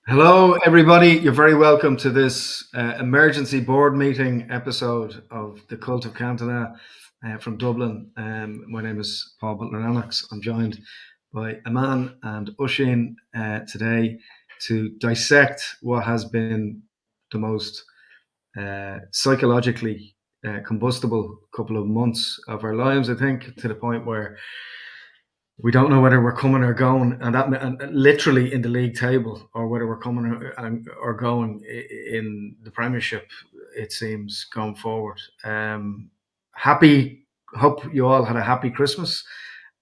Hello, everybody. You're very welcome to this emergency board meeting episode of the Cult of Cantona from Dublin. My name is Paul Butler-Lennox. I'm joined by Iman and Oisin today to dissect what has been the most psychologically combustible couple of months of our lives, I think, to the point where we don't know whether we're coming or going, and literally in the league table, or whether we're coming or going in the Premiership. It seems going forward. Happy. Hope you all had a happy Christmas,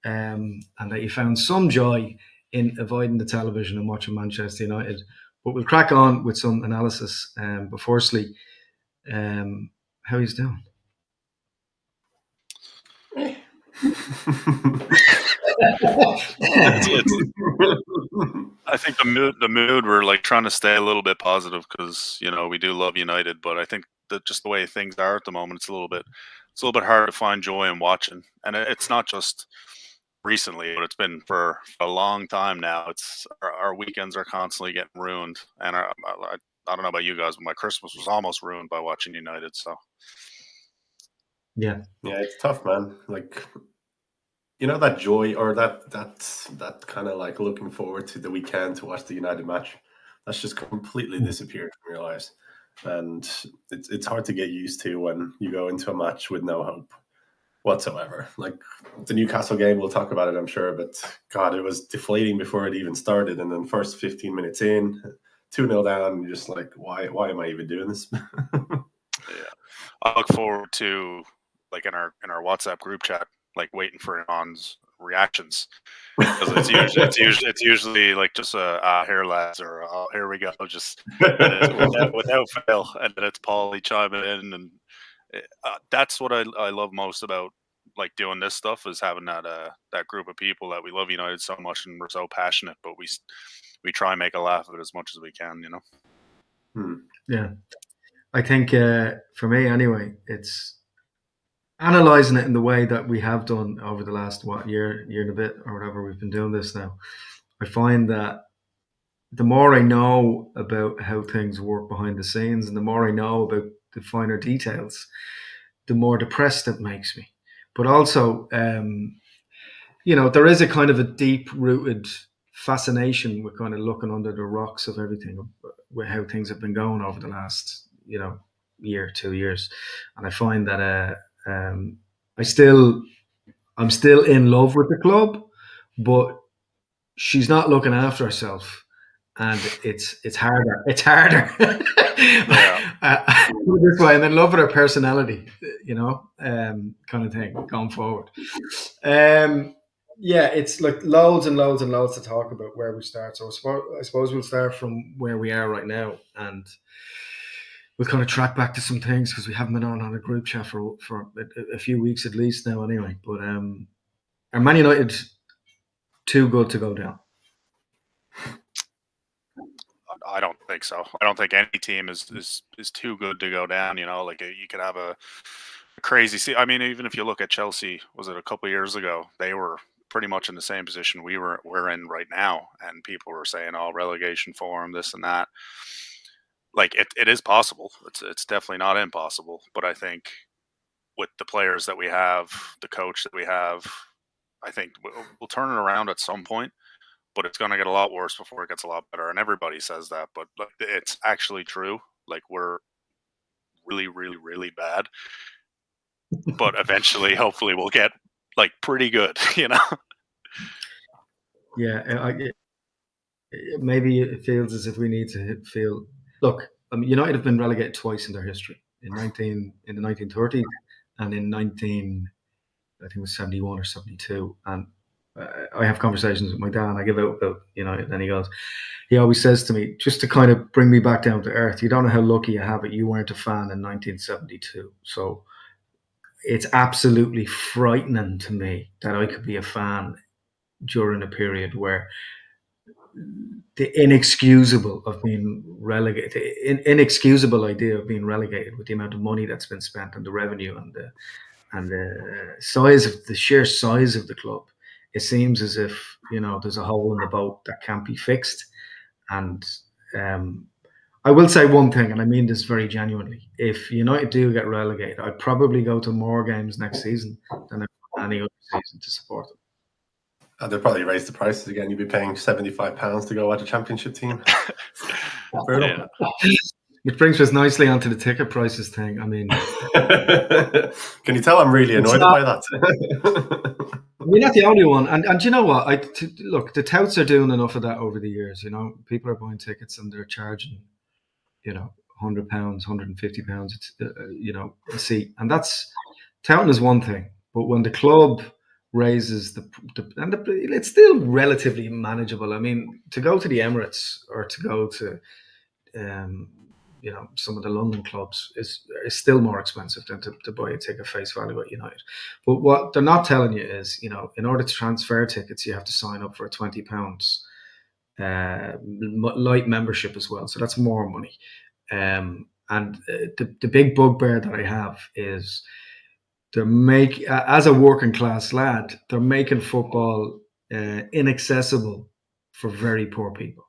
and that you found some joy in avoiding the television and watching Manchester United. But we'll crack on with some analysis. But firstly, how he's doing? I think the mood we're like trying to stay a little bit positive because we do love United, but I think that just the way things are at the moment, it's a little bit hard to find joy in watching, and it's not just recently, but it's been for a long time now. It's our weekends are constantly getting ruined, and I don't know about you guys, but my Christmas was almost ruined by watching United. So yeah, it's tough, man. Like, that joy or that kind of like looking forward to the weekend to watch the United match, that's just completely disappeared from your lives. And it's hard to get used to when you go into a match with no hope whatsoever. Like the Newcastle game, we'll talk about it, I'm sure, but God, it was deflating before it even started. And then first 15 minutes in, 2-0 down, you're just like, why am I even doing this? Yeah, I look forward to, like, in our WhatsApp group chat, like waiting for Iman's reactions, because it's usually like just a here lads, or here we go, just without fail, and then it's Paulie chiming in, and that's what I love most about like doing this stuff, is having that group of people that we love United so much and we're so passionate, but we try and make a laugh of it as much as we can, Yeah. I think for me anyway, it's analysing it in the way that we have done over the last year and a bit, or whatever we've been doing this now. I find that the more I know about how things work behind the scenes, and the more I know about the finer details, the more depressed it makes me. But also, there is a kind of a deep-rooted fascination with kind of looking under the rocks of everything, with how things have been going over the last, year, 2 years. And I find that I'm still in love with the club, but she's not looking after herself, and it's harder. It's harder. This way, I'm in love with her personality, kind of thing going forward. It's like loads and loads and loads to talk about where we start. So I suppose we'll start from where we are right now, and we'll kind of track back to some things, because we haven't been on a group chat for a few weeks at least now anyway. But are Man United too good to go down? I don't think so. I don't think any team is too good to go down. Like you could have a crazy. I mean, even if you look at Chelsea, was it a couple of years ago? They were pretty much in the same position we're in right now, and people were saying, "Oh, relegation for them, this and that." Like it is possible. It's definitely not impossible. But I think with the players that we have, the coach that we have, I think we'll turn it around at some point. But it's going to get a lot worse before it gets a lot better. And everybody says that, but it's actually true. Like, we're really, really, really bad. But eventually, hopefully, we'll get like pretty good, Yeah, maybe it feels as if we need to feel. Look, United have been relegated twice in their history. In the 1930s, and in I think it was 71 or 72. And I have conversations with my dad, and I give out about United, and he always says to me, just to kind of bring me back down to earth, you don't know how lucky you have it. You weren't a fan in 1972. So it's absolutely frightening to me that I could be a fan during a period where the inexcusable idea of being relegated, with the amount of money that's been spent, and the revenue, and the sheer size of the club. It seems as if there's a hole in the boat that can't be fixed, and I will say one thing, and I mean this very genuinely. If United do get relegated, I'd probably go to more games next season than any other season to support them. They'll probably raise the prices again. You'd be paying £75 to go watch a championship team. Yeah. Which brings us nicely onto the ticket prices thing. I mean, can you tell I'm really annoyed by that? We're not the only one, and you know what? Look, the touts are doing enough of that over the years. People are buying tickets and they're charging, £100, £150, a seat, and that's touting is one thing. But when the club raises it's still relatively manageable. I mean, to go to the Emirates or to go to, some of the London clubs is still more expensive than to buy a ticket face value at United. But what they're not telling you is, in order to transfer tickets, you have to sign up for a £20 light membership as well. So that's more money. And the big bugbear that I have is as a working class lad, they're making football inaccessible for very poor people.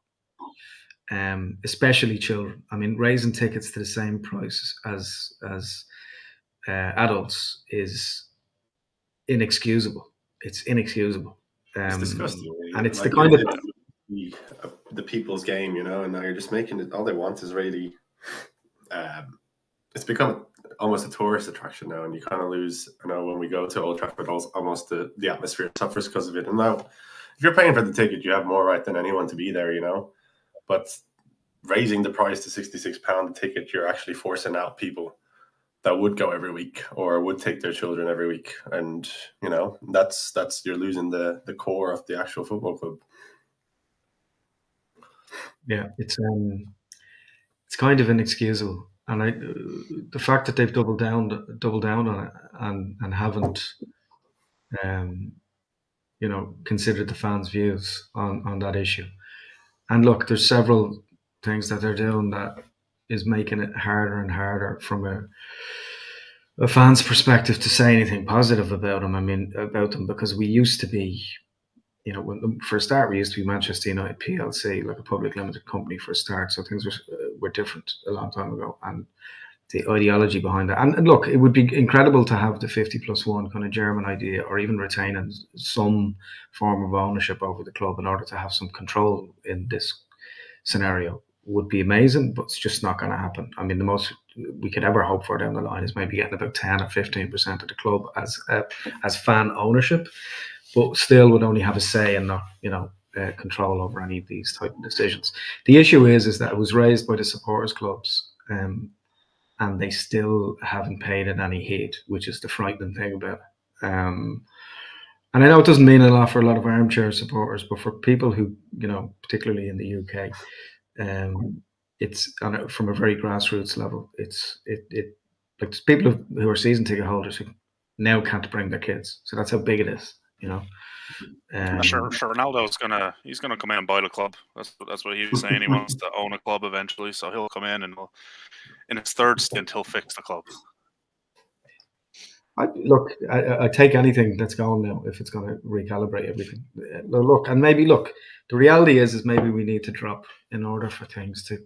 Especially children. I mean, raising tickets to the same price as adults is inexcusable. It's inexcusable. It's disgusting, really. And it's the kind of the people's game, and now you're just making it. All they want is really. It's become almost a tourist attraction now, and you kind of lose. I know when we go to Old Trafford, almost the atmosphere suffers because of it. And now, if you're paying for the ticket, you have more right than anyone to be there, But raising the price to £66 a ticket, you're actually forcing out people that would go every week or would take their children every week, and that's you're losing the core of the actual football club. Yeah, it's kind of inexcusable, and the fact that they've doubled down on it and haven't considered the fans' views on that issue. And look, there's several things that they're doing that is making it harder and harder from a fan's perspective to say anything positive about them, because we used to be, for a start, we used to be Manchester United PLC, like a public limited company for a start. So things were different a long time ago, and the ideology behind that. And look, it would be incredible to have the 50+1 kind of German idea, or even retaining some form of ownership over the club in order to have some control in this scenario would be amazing, but it's just not going to happen. I mean, the most we could ever hope for down the line is maybe getting about 10 or 15% of the club as fan ownership, but still would only have a say and not, control over any of these type of decisions. The issue is that it was raised by the supporters clubs, and they still haven't paid it any heed, which is the frightening thing about it. And I know it doesn't mean a lot for a lot of armchair supporters, but for people who, particularly in the UK, it's from a very grassroots level. It like there's people who are season ticket holders who now can't bring their kids, so that's how big it is. Sure. Ronaldo's he's gonna come in and buy the club. That's what he was saying. He wants to own a club eventually, so he'll come in and in his third stint he'll fix the club. I take anything that's going now if it's going to recalibrate everything. The reality is maybe we need to drop in order for things to.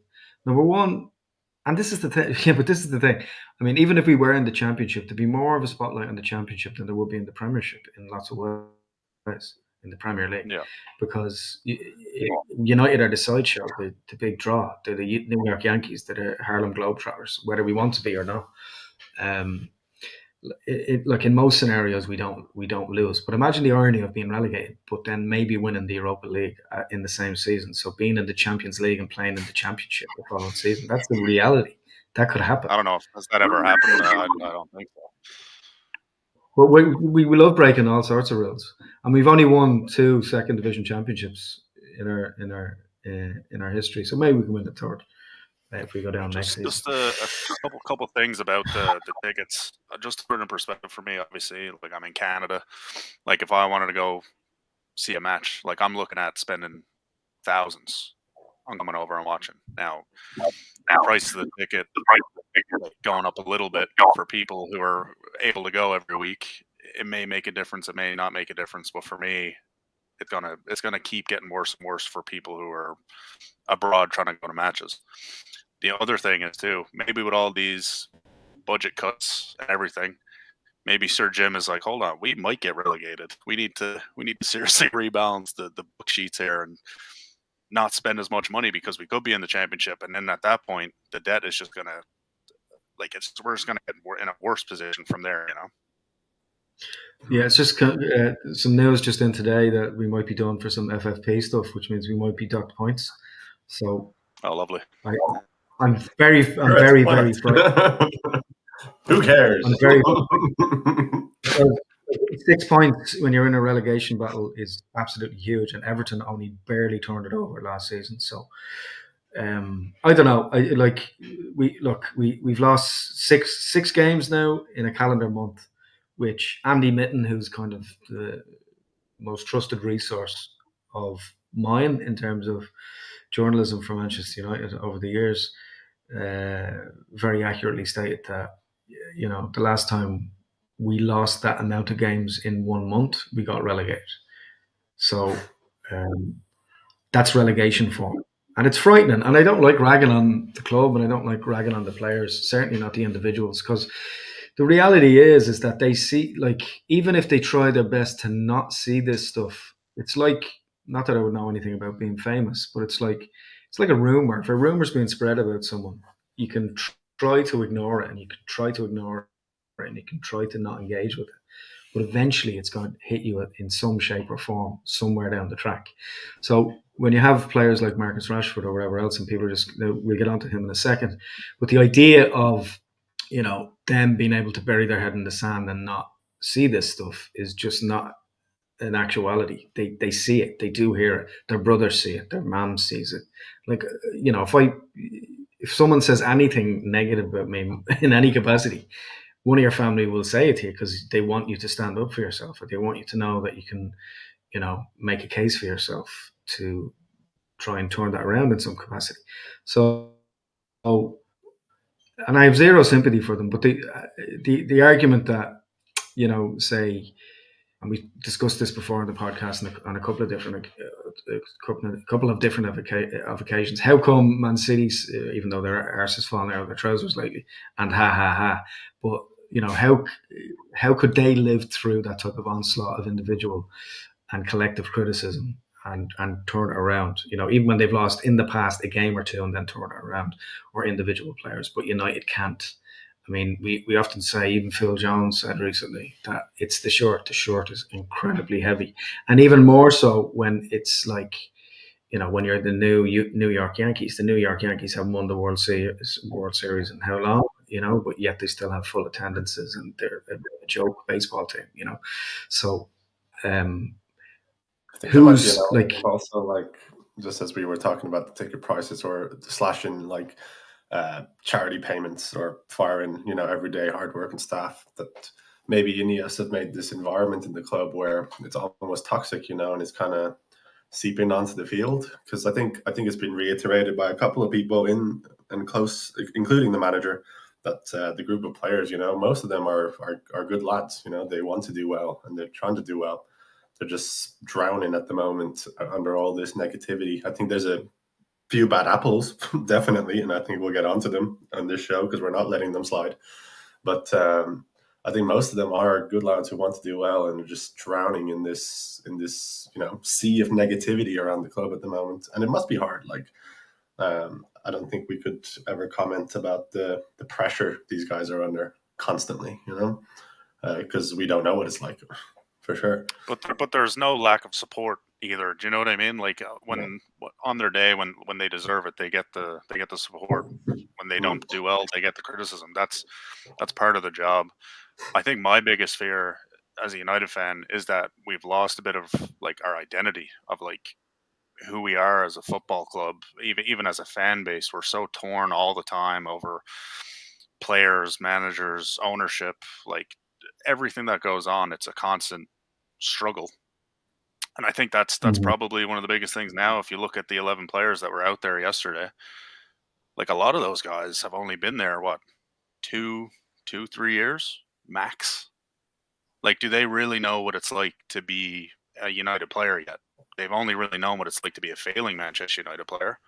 Number one, and this is the thing. Yeah, but this is the thing. I mean, even if we were in the Championship, there'd be more of a spotlight on the Championship than there would be in the Premiership in lots of ways, in the Premier League. Yeah. Because United are the sideshow, the big draw. They're the New York Yankees. They're the Harlem Globetrotters, whether we want to be or not. Like in most scenarios, we don't lose. But imagine the irony of being relegated, but then maybe winning the Europa League in the same season. So being in the Champions League and playing in the Championship the following season—that's the reality. That could happen. I don't know if has that ever happened. I don't think so. Well, we love breaking all sorts of rules, and we've only won 2 second division championships in our history. So maybe we can win the third. If we go down next season. Just a couple things about the tickets, just to put it in perspective for me. Obviously, like I'm in Canada. Like if I wanted to go see a match, like I'm looking at spending thousands on coming over and watching. Now, the price of the ticket going up a little bit for people who are able to go every week. It may make a difference. It may not make a difference. But for me, it's gonna keep getting worse and worse for people who are abroad trying to go to matches. The other thing is too, maybe with all these budget cuts and everything, maybe Sir Jim is like, hold on, we might get relegated. We need to seriously rebalance the book sheets here and not spend as much money because we could be in the championship. And then at that point, the debt is just gonna we're just gonna get in a worse position from there. Yeah, it's just some news just in today that we might be done for some FFP stuff, which means we might be docked points. So, oh, lovely. I'm very frightened. Who cares? I'm very 6 points when you're in a relegation battle is absolutely huge, and Everton only barely turned it over last season. So, I don't know. We've lost six games now in a calendar month, which Andy Mitten, who's kind of the most trusted resource of mine in terms of journalism for Manchester United over the years, very accurately stated that the last time we lost that amount of games in 1 month, we got relegated. So that's relegation form. And it's frightening. And I don't like ragging on the club, and I don't like ragging on the players, certainly not the individuals, because the reality is that they see, like, even if they try their best to not see this stuff, it's like, not that I would know anything about being famous, but it's like a rumor. If a rumor's being spread about someone, you can try to ignore it, and you can try to ignore it, and you can try to not engage with it. But eventually it's going to hit you in some shape or form somewhere down the track. So when you have players like Marcus Rashford or whatever else, and people we'll get onto him in a second, but the idea of, them being able to bury their head in the sand and not see this stuff is just not an actuality. They see it, they do hear it, their brothers see it, their mom sees it. Like, if someone says anything negative about me in any capacity, one of your family will say it to you because they want you to stand up for yourself, or they want you to know that you can, make a case for yourself to try and turn that around in some capacity. So, and I have zero sympathy for them. But the argument that, say, and we discussed this before on the podcast on a couple of different occasions. How come Man City's, even though their arse is falling out of their trousers lately, and ha ha ha, but how could they live through that type of onslaught of individual and collective criticism and turn it around? Even when they've lost in the past a game or two and then turn it around, or individual players, but United can't. I mean, we often say, even Phil Jones said recently, that it's the short. The short is incredibly heavy. And even more so when it's like, when you're the New York Yankees. The New York Yankees haven't won the World Series in how long, but yet they still have full attendances, and they're a joke baseball team, So, I think who's there might be also, just as we were talking about the ticket prices, or slashing charity payments, or firing everyday hardworking staff, that maybe Ineos have made this environment in the club where it's almost toxic, and it's kind of seeping onto the field. Because I think it's been reiterated by a couple of people in and close, including the manager, that the group of players, most of them are good lads. They want to do well, and they're trying to do well. They're just drowning at the moment under all this negativity. I think there's a few bad apples, definitely, and I think we'll get onto them on this show because we're not letting them slide. But I think most of them are good lads who want to do well, and are just drowning in this sea of negativity around the club at the moment. And it must be hard. I don't think we could ever comment about the pressure these guys are under constantly, because we don't know what it's like. For sure. But there's no lack of support either. Do you know what I mean? Like, on their day, when they deserve it, they get the support. When they don't do well, they get the criticism. That's part of the job. I think my biggest fear as a United fan is that we've lost a bit of our identity of who we are as a football club. Even as a fan base, we're so torn all the time over players, managers, ownership, everything that goes on. It's a constant struggle, and I think that's probably one of the biggest things now. If you look at the 11 players that were out there yesterday, a lot of those guys have only been there 2-3 years max. Do they really know what it's like to be a United player yet? they've only really known what it's like to be a failing Manchester United player.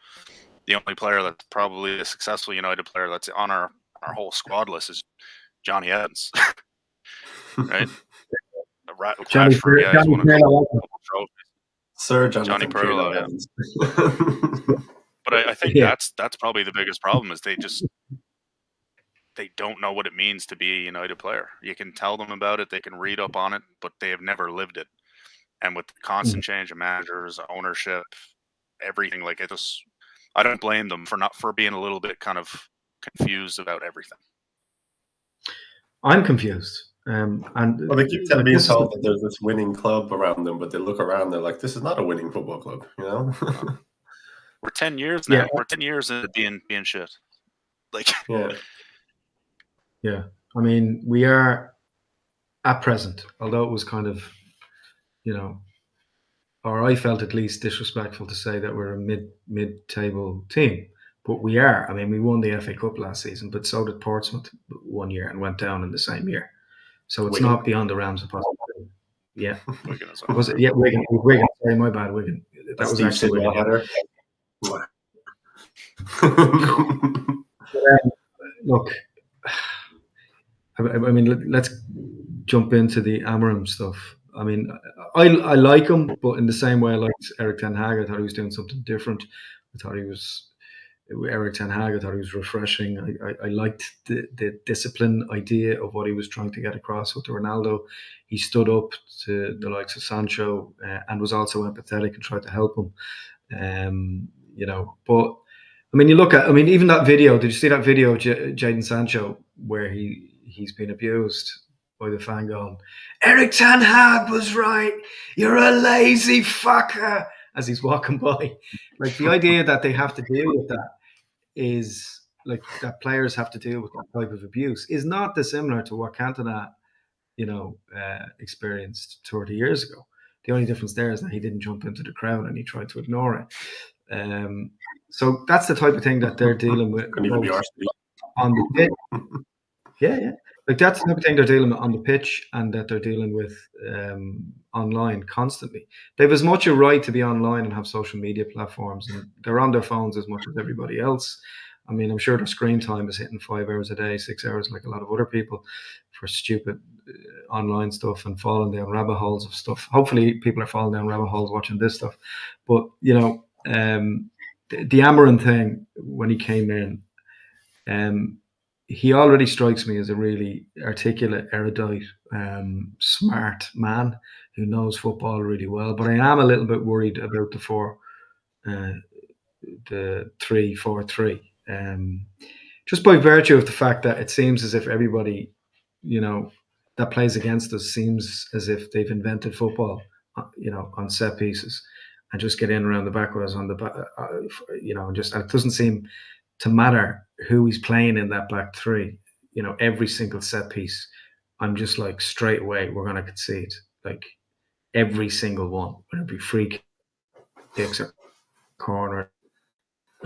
The only player that's probably a successful United player that's on our whole squad list is Johnny Evans, right? Johnny Rashford, yeah, he's won a couple trophies. Sir Johnny Jonathan Pirlo, yeah. Evans. But I think that's probably the biggest problem is they don't know what it means to be a United player. You can tell them about it, they can read up on it, but they have never lived it. And with the constant change of managers, ownership, everything, like I don't blame them for being a little bit kind of confused about everything. I'm confused. And well, they keep being told that there's this winning club around them, but they look around, they're like, this is not a winning football club, you know? We're 10 years now. Yeah. We're 10 years into being shit. Like, yeah. I mean, we are at present, although it was kind of, or I felt at least disrespectful to say that we're a mid-table team, but we are. I mean, we won the FA Cup last season, but so did Portsmouth one year and went down in the same year. So it's not beyond the realms of possibility. Yeah. Was it? Yeah, Wigan. Sorry, my bad, Wigan. That was actually Wigan. Look, I mean, let's jump into the Amorim stuff. I mean, I like him, but in the same way I liked Erik ten Hag. I thought he was doing something different. I thought Erik ten Hag, I thought he was refreshing. I liked the discipline idea of what he was trying to get across with Ronaldo. He stood up to the likes of Sancho and was also empathetic and tried to help him. But I mean, even that video. Did you see that video of Jadon Sancho where he's been abused by the fan going, Erik ten Hag was right. You're a lazy fucker. As he's walking by, like the idea that they have to deal with that is like that players have to deal with that type of abuse is not dissimilar to what Cantona, experienced 30 years ago. The only difference there is that he didn't jump into the crowd and he tried to ignore it. So that's the type of thing that they're dealing with on the pitch. Yeah. Like that's the type of thing they're dealing with on the pitch and that they're dealing with online constantly. They have as much a right to be online and have social media platforms, and they're on their phones as much as everybody else. I mean, I'm sure their screen time is hitting 5 hours a day, 6 hours, like a lot of other people, for stupid online stuff and falling down rabbit holes of stuff. Hopefully, people are falling down rabbit holes watching this stuff. But the Amorim thing when he came in. He already strikes me as a really articulate, erudite, smart man who knows football really well. But I am a little bit worried about the 3-4-3, just by virtue of the fact that it seems as if everybody, that plays against us seems as if they've invented football, on set pieces, and just get in around the back with us on the back, and it doesn't seem to matter who he's playing in that back three. Every single set piece, I'm just like, straight away we're going to concede, like every single one, whether it be free kicks or corners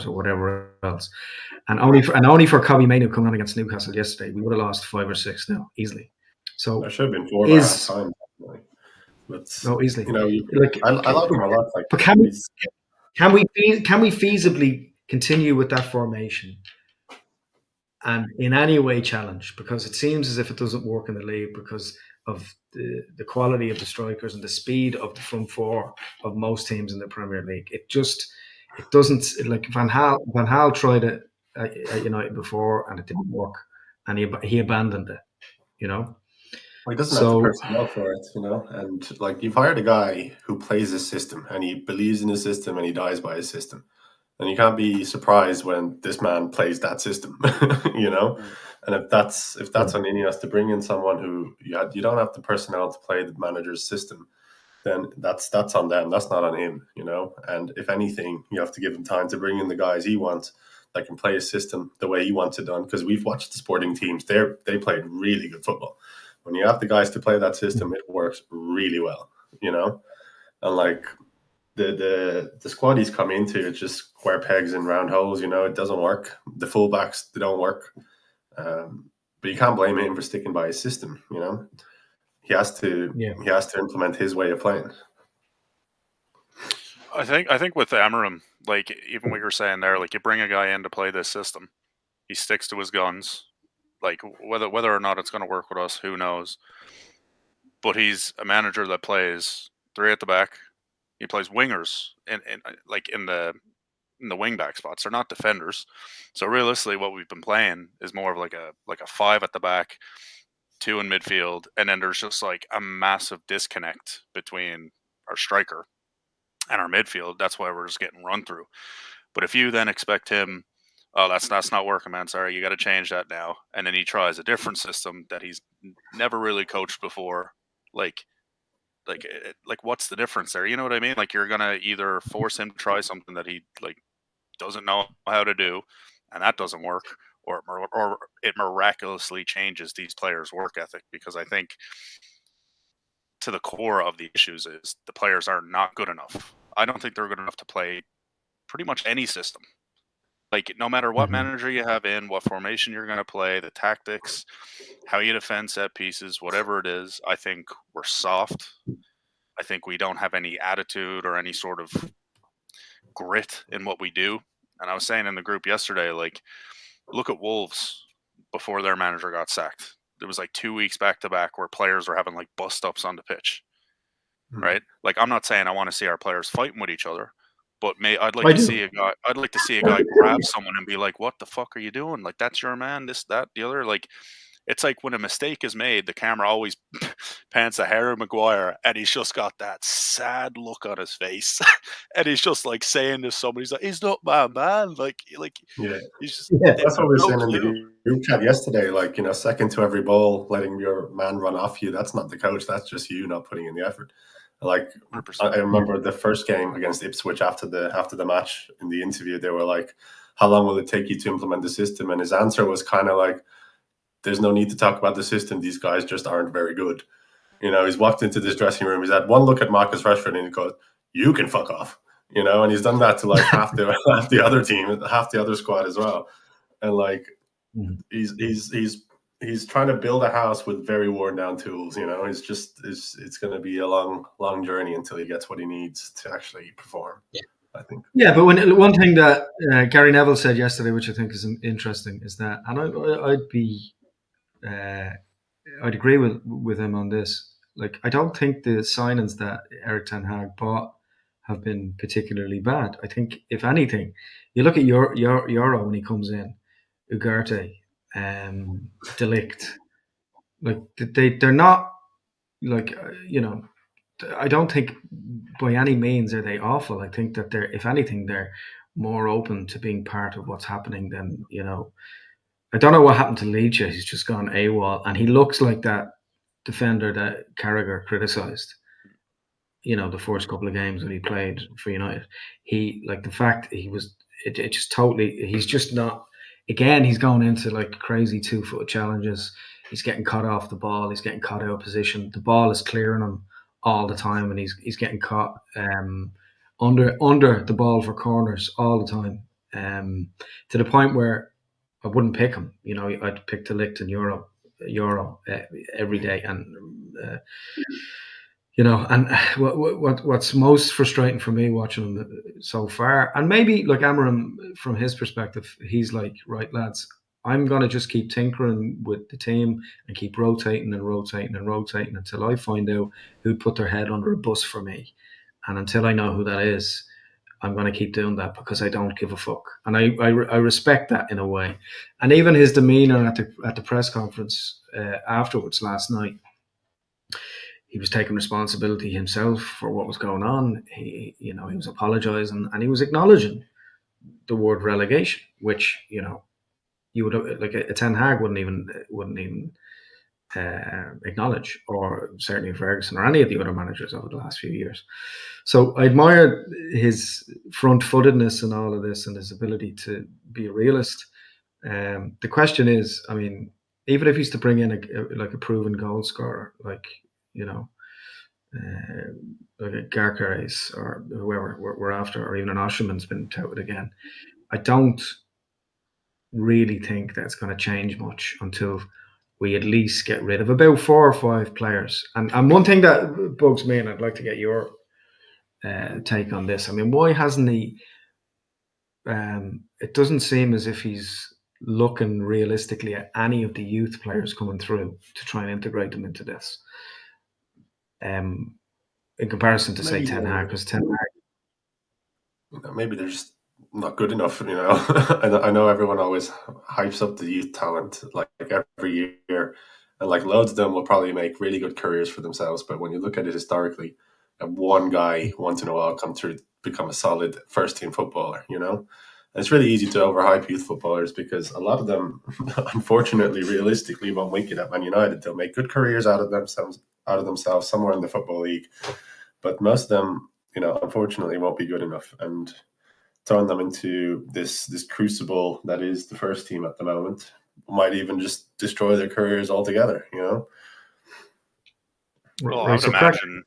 or whatever else. And only for Kobe Mainoo coming on against Newcastle yesterday, we would have lost 5 or 6 now easily. So there should have been 4 by half time. But easily. I like him a lot. Like, but can we feasibly continue with that formation and in any way challenge? Because it seems as if it doesn't work in the league because of the quality of the strikers and the speed of the front four of most teams in the Premier League. It doesn't, like Van Gaal tried it at United before and it didn't work, and he abandoned it. Well, he doesn't have the personnel for it, and like, you've hired a guy who plays his system and he believes in his system and he dies by his system. And you can't be surprised when this man plays that system, And if that's on Ineos to bring in someone who you don't have the personnel to play the manager's system, then that's on them. That's not on him, And if anything, you have to give him time to bring in the guys he wants that can play his system the way he wants it done. Because we've watched the sporting teams; they played really good football. When you have the guys to play that system, it works really well, And like, the squad he's come into, it's just square pegs in round holes. It doesn't work. The fullbacks, they don't work. But you can't blame him for sticking by his system. He has to implement his way of playing. I think with Amorim, like even what you're saying there, like you bring a guy in to play this system, he sticks to his guns. Like whether or not it's going to work with us, who knows? But he's a manager that plays three at the back. He plays wingers in like in the wing back spots. They're not defenders. So realistically, what we've been playing is more of like a five at the back, two in midfield, and then there's just like a massive disconnect between our striker and our midfield. That's why we're just getting run through. But if you then expect him, oh, that's not working, man. Sorry, you got to change that now. And then he tries a different system that he's never really coached before. Like, what's the difference there? You know what I mean? Like, you're gonna either force him to try something that he like doesn't know how to do, and that doesn't work, or it miraculously changes these players' work ethic. Because I think to the core of the issues is the players are not good enough. I don't think they're good enough to play pretty much any system. Like, no matter what manager you have in, what formation you're going to play, the tactics, how you defend set pieces, whatever it is, I think we're soft. I think we don't have any attitude or any sort of grit in what we do. And I was saying in the group yesterday, like, look at Wolves before their manager got sacked. There was like 2 weeks back to back where players were having like bust ups on the pitch, right? Like, I'm not saying I want to see our players fighting with each other, but I'd like to see a guy. I'd like to see a guy grab someone and be like, "What the fuck are you doing? Like, that's your man. This, that, the other." Like, it's like when a mistake is made, the camera always pans to Harry Maguire, and he's just got that sad look on his face, and he's just like saying to somebody, "He's like, he's not my man." Like Yeah, he's just that's what we were no saying in clue. the group chat yesterday. Like, second to every ball, letting your man run off you. That's not the coach. That's just you not putting in the effort. Like, 100%. I remember the first game against Ipswich after the match. In the interview, they were like, "How long will it take you to implement the system?" And his answer was kind of like, "There's no need to talk about the system. These guys just aren't very good." He's walked into this dressing room. He's had one look at Marcus Rashford and he goes, "You can fuck off." And he's done that to like half the other team, half the other squad as well. And like, he's trying to build a house with very worn down tools. It's going to be a long journey until he gets what he needs to actually perform. I think. Yeah, but one thing that Gary Neville said yesterday, which I think is interesting, is that, and I'd agree with him on this. Like, I don't think the signings that Erik ten Hag bought have been particularly bad. I think, if anything, you look at Euro when he comes in, Ugarte, De Ligt, like they're not like I don't think by any means are they awful. I think that if anything, they're more open to being part of what's happening than I don't know what happened to Licha. He's just gone AWOL, and he looks like that defender that Carragher criticised. The first couple of games that he played for United, the fact he was, it just totally. He's just not. Again, he's going into like crazy 2-foot challenges. He's getting caught off the ball. He's getting caught out of position. The ball is clearing him all the time, and he's getting caught under the ball for corners all the time. To the point where I wouldn't pick him. I'd pick De Ligt in Euro every day, and and what's most frustrating for me watching him so far, and maybe like Amorim from his perspective, he's like, right, lads, I'm gonna just keep tinkering with the team and keep rotating and rotating and rotating until I find out who'd put their head under a bus for me, and until I know who that is, I'm going to keep doing that because I don't give a fuck, and I respect that in a way. And even his demeanor at the press conference afterwards last night, he was taking responsibility himself for what was going on. He was apologizing and he was acknowledging the word relegation, which you would like a Ten Hag wouldn't even acknowledge, or certainly Ferguson or any of the other managers over the last few years. So I admire his front-footedness in all of this and his ability to be a realist. The question is, I mean, even if he's to bring in a proven goal scorer, like a Garcares or whoever we're after, or even an Osherman's been touted again, I don't really think that's going to change much until we at least get rid of about 4 or 5 players. And one thing that bugs me, and I'd like to get your take on this. I mean, why hasn't he? It doesn't seem as if he's looking realistically at any of the youth players coming through to try and integrate them into this. In comparison to say Ten Hag, because Ten Hag, maybe they're just not good enough. I know everyone always hypes up the youth talent like every year, and like loads of them will probably make really good careers for themselves. But when you look at it historically, one guy once in a while come through, become a solid first team footballer. And it's really easy to overhype youth footballers because a lot of them, unfortunately, realistically, won't make it at Man United. They'll make good careers out of themselves somewhere in the football league, but most of them, unfortunately, won't be good enough. And throwing them into this crucible that is the first team at the moment might even just destroy their careers altogether. Well, I would imagine.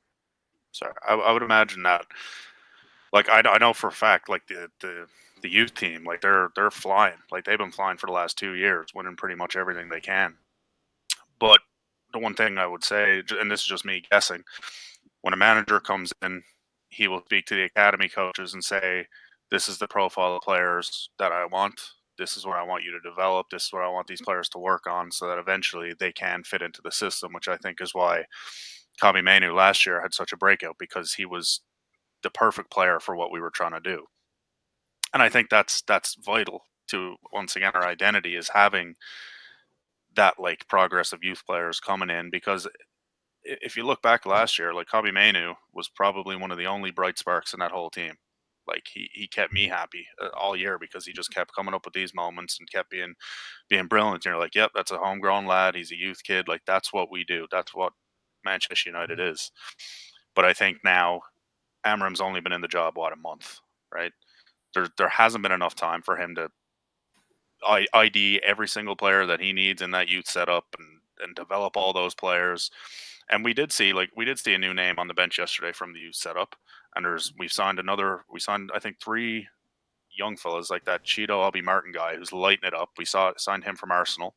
Sorry, I would imagine that. Like I know for a fact, like the youth team, like they're flying. Like they've been flying for the last 2 years, winning pretty much everything they can. But the one thing I would say, and this is just me guessing, when a manager comes in, he will speak to the academy coaches and say, "This is the profile of players that I want. This is what I want you to develop. This is what I want these players to work on, so that eventually they can fit into the system." Which I think is why Kobbie Mainoo last year had such a breakout, because he was the perfect player for what we were trying to do. And I think that's vital to, once again, our identity is having that like progress of youth players coming in, because if you look back last year, like Kobbie Mainoo was probably one of the only bright sparks in that whole team. Like he kept me happy all year, because he just kept coming up with these moments and kept being brilliant. And you're like, yep, that's a homegrown lad. He's a youth kid. Like that's what we do. That's what Manchester United is. But I think now Amorim's only been in the job, a month, right? There hasn't been enough time for him to ID every single player that he needs in that youth setup and develop all those players. And we did see a new name on the bench yesterday from the youth setup. And we signed I think 3 young fellas, like that Cheeto Obi Martin guy who's lighting it up. We signed him from Arsenal.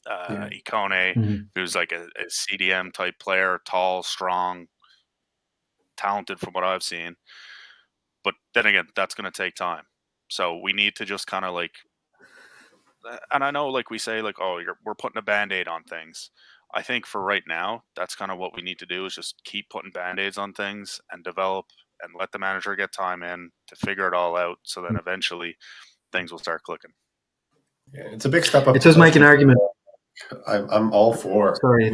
Ikone, who's like a CDM type player, tall, strong, talented from what I've seen. But then again, that's going to take time. So we need to just kind of like, and I know like we say like, oh, we're putting a Band-Aid on things. I think for right now, that's kind of what we need to do, is just keep putting Band-Aids on things and develop and let the manager get time in to figure it all out. So then eventually things will start clicking. Yeah, it's a big step up. It does make an argument. I'm all for. Sorry.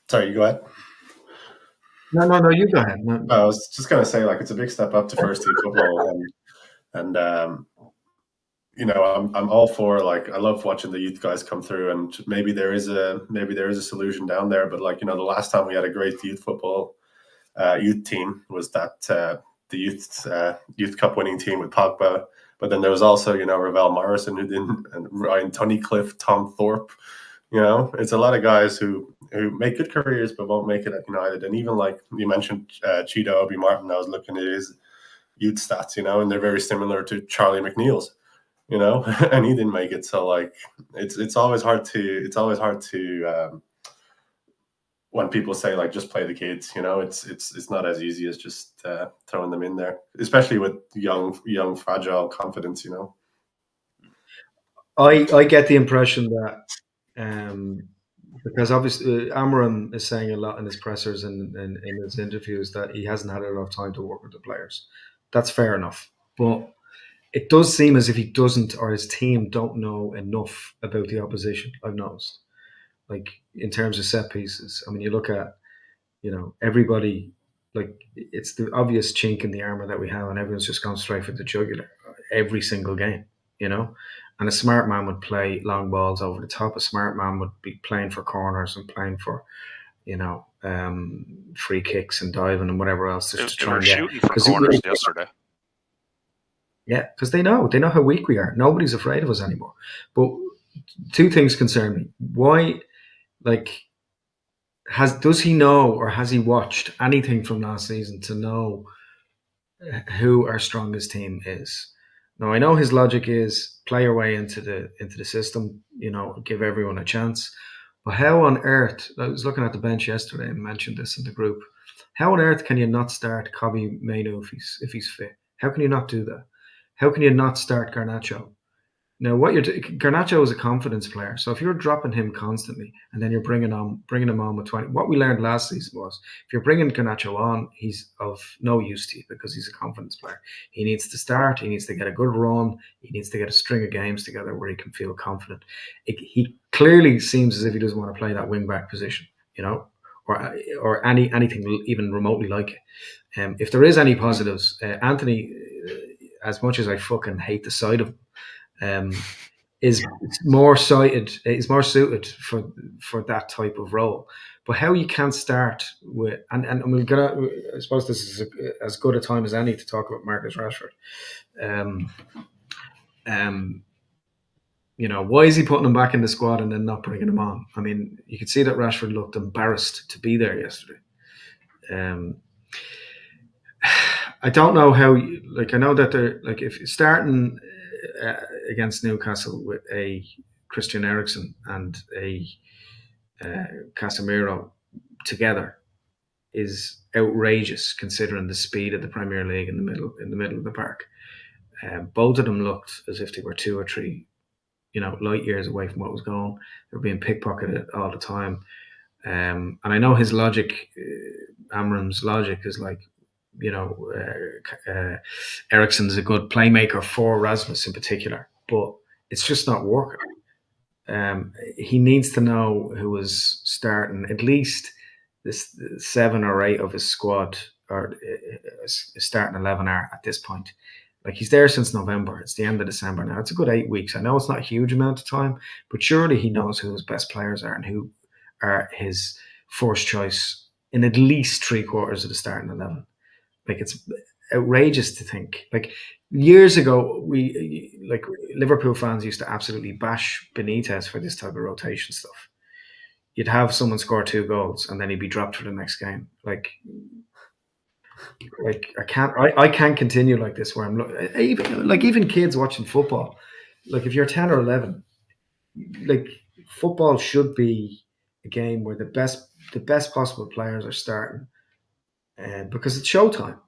Sorry, you go ahead. No, you go ahead. No. I was just going to say, like, it's a big step up to first team football, and I'm all for, like, I love watching the youth guys come through, and maybe there is a solution down there, but like, the last time we had a great youth team was that the youth cup winning team with Pogba, but then there was also Ravel Morrison who didn't, and Ryan Tunnicliffe, Tom Thorpe. It's a lot of guys who make good careers but won't make it at United. And even like you mentioned, Cheeto Obi Martin, I was looking at his youth stats, and they're very similar to Charlie McNeil's, and he didn't make it. So like, it's always hard to when people say like just play the kids, it's not as easy as just throwing them in there, especially with young fragile confidence. I get the impression that. Because obviously Amorim is saying a lot in his pressers and in his interviews that he hasn't had enough time to work with the players. That's fair enough. But it does seem as if he doesn't, or his team don't know enough about the opposition, I've noticed. Like in terms of set pieces. I mean, you look at, everybody, like it's the obvious chink in the armor that we have, and everyone's just gone straight for the jugular every single game, And a smart man would play long balls over the top. A smart man would be playing for corners and playing for, free kicks and diving and whatever else. Just to try and shooting for corners yesterday. Yeah, because they know how weak we are. Nobody's afraid of us anymore. But 2 things concern me. Why, does he know, or has he watched anything from last season to know who our strongest team is? Now, I know his logic is play your way into the system, give everyone a chance. But how on earth, I was looking at the bench yesterday and mentioned this in the group, How on earth can you not start Kobe Mainoo if he's fit? How can you not do that? How can you not start Garnacho? Now, Garnacho is a confidence player, so if you're dropping him constantly and then you're bringing him on with 20, what we learned last season was if you're bringing Garnacho on, he's of no use to you because he's a confidence player. He needs to start. He needs to get a good run. He needs to get a string of games together where he can feel confident. He clearly seems as if he doesn't want to play that wing back position, or anything even remotely like it. If there is any positives, Anthony, as much as I fucking hate the sight of him, is more suited for that type of role. But how you can start with, and we'll get out, I suppose this is as good a time as any to talk about Marcus Rashford. Why is he putting him back in the squad and then not bringing him on? I mean, you could see that Rashford looked embarrassed to be there yesterday. I don't know how. I know that they're if starting against Newcastle with a Christian Eriksen and a Casemiro together is outrageous, considering the speed of the Premier League in the middle of the park. Both of them looked as if they were 2 or 3, light years away from what was going. They were being pickpocketed all the time, and I know his logic, Amorim's logic, is like, Eriksen's a good playmaker for Rasmus in particular, but it's just not working. He needs to know who is starting at least this 7 or 8 of his squad, or starting 11 are at this point. Like, he's there since November. It's the end of December now. It's a good 8 weeks. I know it's not a huge amount of time, but surely he knows who his best players are and who are his first choice in at least 3/4 of the starting 11. Like, it's outrageous to think. Like, years ago, Liverpool fans used to absolutely bash Benitez for this type of rotation stuff. You'd have someone score 2 goals and then he'd be dropped for the next game. Like I can't continue like this where I'm even kids watching football. Like, if you're 10 or 11, like, football should be a game where the best possible players are starting, because it's showtime.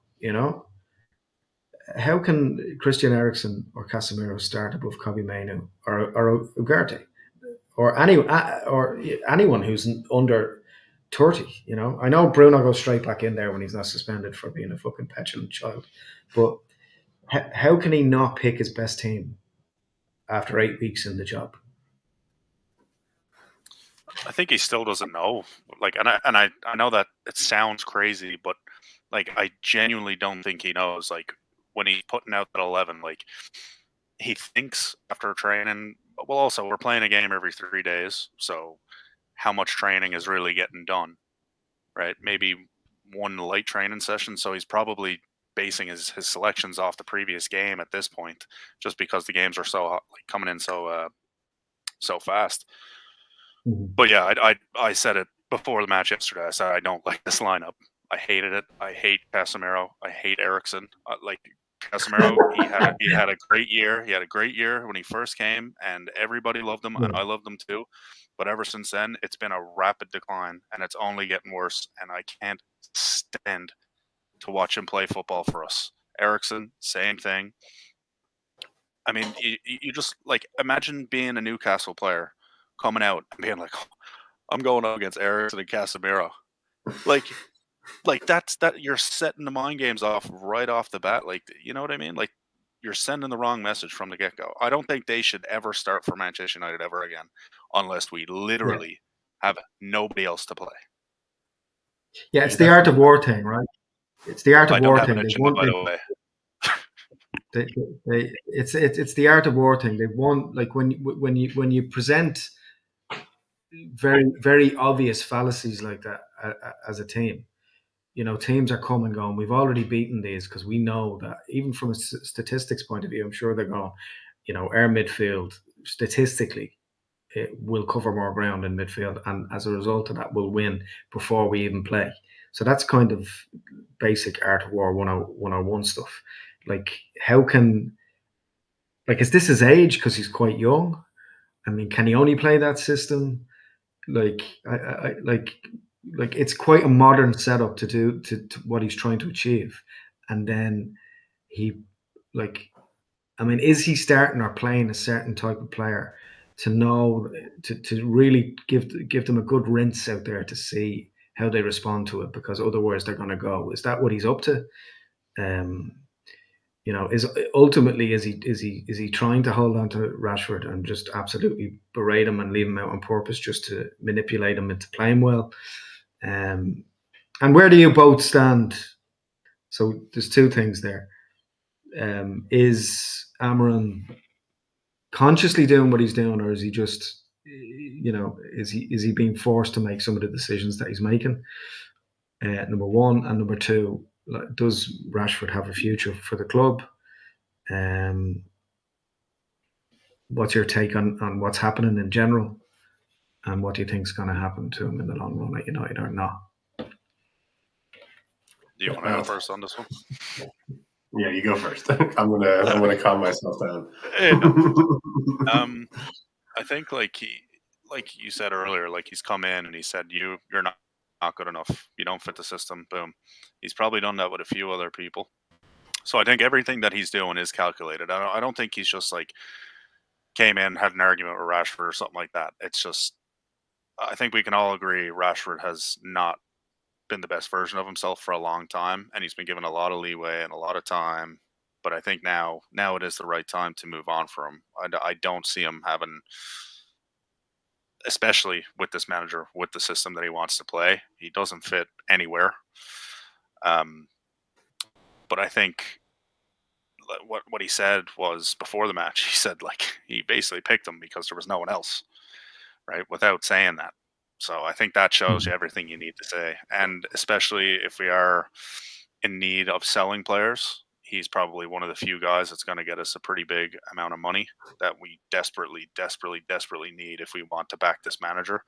How can Christian Eriksen or Casemiro start above Kobe Mainoo or Ugarte or anyone who's under 30? I know Bruno goes straight back in there when he's not suspended for being a fucking petulant child, but how can he not pick his best team after 8 weeks in the job? I think he still doesn't know. I know that it sounds crazy, but I genuinely don't think he knows. When he's putting out that 11, he thinks after training. Well, also, we're playing a game every 3 days, so how much training is really getting done, right? Maybe one light training session. So he's probably basing his selections off the previous game at this point, just because the games are so coming in so fast. Mm-hmm. But yeah, I said it before the match yesterday. I said I don't like this lineup. I hated it. I hate Casemiro. I hate Eriksen. Casemiro, he had a great year. He had a great year when he first came, and everybody loved him, and I loved him too. But ever since then, it's been a rapid decline, and it's only getting worse. And I can't stand to watch him play football for us. Eriksen, same thing. I mean, you just imagine being a Newcastle player coming out and being like, oh, I'm going up against Eriksen and Casemiro. That's you're setting the mind games off right off the bat. You know what I mean? You're sending the wrong message from the get-go. I don't think they should ever start for Manchester United ever again, unless we literally have nobody else to play. Yeah, it's the art of war thing, right? It's the art of war thing. By the way. It's the art of war thing. They've won. When you present very, very obvious fallacies like that as a team, teams are coming going, we've already beaten these, because we know that even from a statistics point of view, I'm sure they're going, our midfield statistically it will cover more ground in midfield, and as a result of that we'll win before we even play. So that's kind of basic art of war 101 stuff. How can, is this his age because he's quite young? I mean, can he only play that system? like it's quite a modern setup to do to what he's trying to achieve, and then he like I mean, is he starting or playing a certain type of player to know to really give them a good rinse out there to see how they respond to it? Because otherwise they're going to go. Is that what he's up to? Um, is ultimately is he trying to hold on to Rashford and just absolutely berate him and leave him out on purpose just to manipulate him into playing well? And where do you both stand? So there's two things there. Is Amorim consciously doing what he's doing, or is he just, is he being forced to make some of the decisions that he's making? Number one, and number two, does Rashford have a future for the club? What's your take on what's happening in general, and what do you think is going to happen to him in the long run at United or not? Do you want to go first on this one? Yeah, you go first. I'm gonna calm myself down. I think like you said earlier, like he's come in and he said you're not good enough. You don't fit the system. Boom. He's probably done that with a few other people. So I think everything that he's doing is calculated. I don't think he's just like came in, had an argument with Rashford or something like that. It's just I think we can all agree Rashford has not been the best version of himself for a long time, and he's been given a lot of leeway and a lot of time. But I think now it is the right time to move on for him. I don't see him having, especially with this manager, with the system that he wants to play. He doesn't fit anywhere. But I think what he said was before the match, he said like he basically picked him because there was no one else, right? Without saying that. So I think that shows you everything you need to say. And especially if we are in need of selling players, he's probably one of the few guys that's going to get us a pretty big amount of money that we desperately need if we want to back this manager.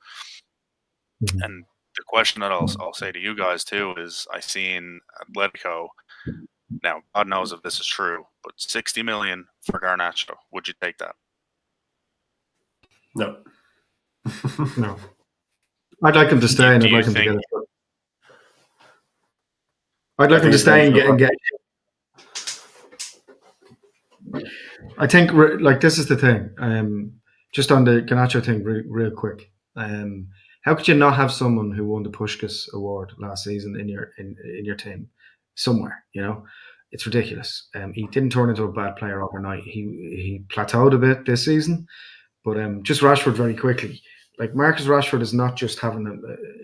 Mm-hmm. And the question that I'll say to you guys too is I seen Atletico, now God knows if this is true, but 60 million for Garnacho. Would you take that? No. No. I'd like him to stay, and I'd like him to get it. I'd like him to stay and get. I think like this is the thing. Just on the Garnacho thing, real quick. How could you not have someone who won the Puskás Award last season in your team somewhere? It's ridiculous. He didn't turn into a bad player overnight. He plateaued a bit this season, but just Rashford very quickly. Like Marcus Rashford is not just having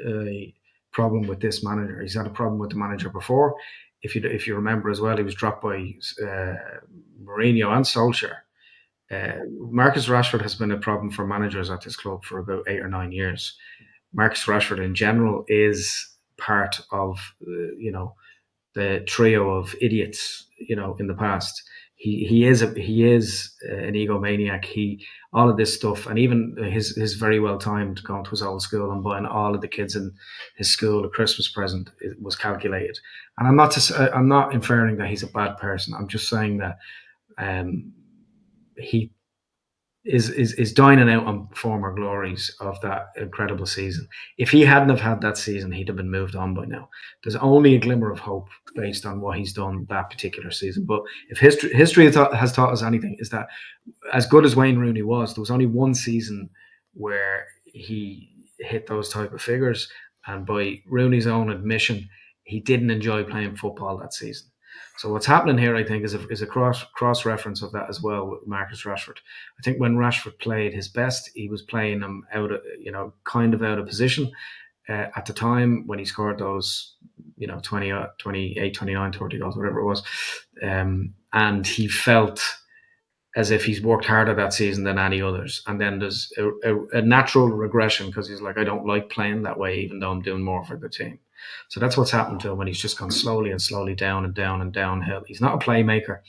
a problem with this manager. He's had a problem with the manager before. If you remember as well, he was dropped by Mourinho and Solskjaer. Marcus Rashford has been a problem for managers at this club for about 8 or 9 years. Marcus Rashford in general is part of the trio of idiots in the past. He is an egomaniac. All of this stuff, and even his very well timed going to his old school and buying all of the kids in his school a Christmas present was calculated. And I'm not inferring that he's a bad person. I'm just saying that he is dining out on former glories of that incredible season. If he hadn't have had that season, he'd have been moved on by now. There's only a glimmer of hope based on what he's done that particular season. But if history has taught us anything, is that as good as Wayne Rooney was, there was only one season where he hit those type of figures, and by Rooney's own admission, he didn't enjoy playing football that season. So what's happening here, I think, is a cross reference of that as well with Marcus Rashford. I think when Rashford played his best, he was playing him kind of out of position at the time when he scored those 28, 29, 30 goals, whatever it was, and he felt as if he's worked harder that season than any others. And then there's a natural regression because he's like, I don't like playing that way, even though I'm doing more for the team. So that's what's happened to him when he's just gone slowly and slowly down and down and downhill. He's not a playmaker.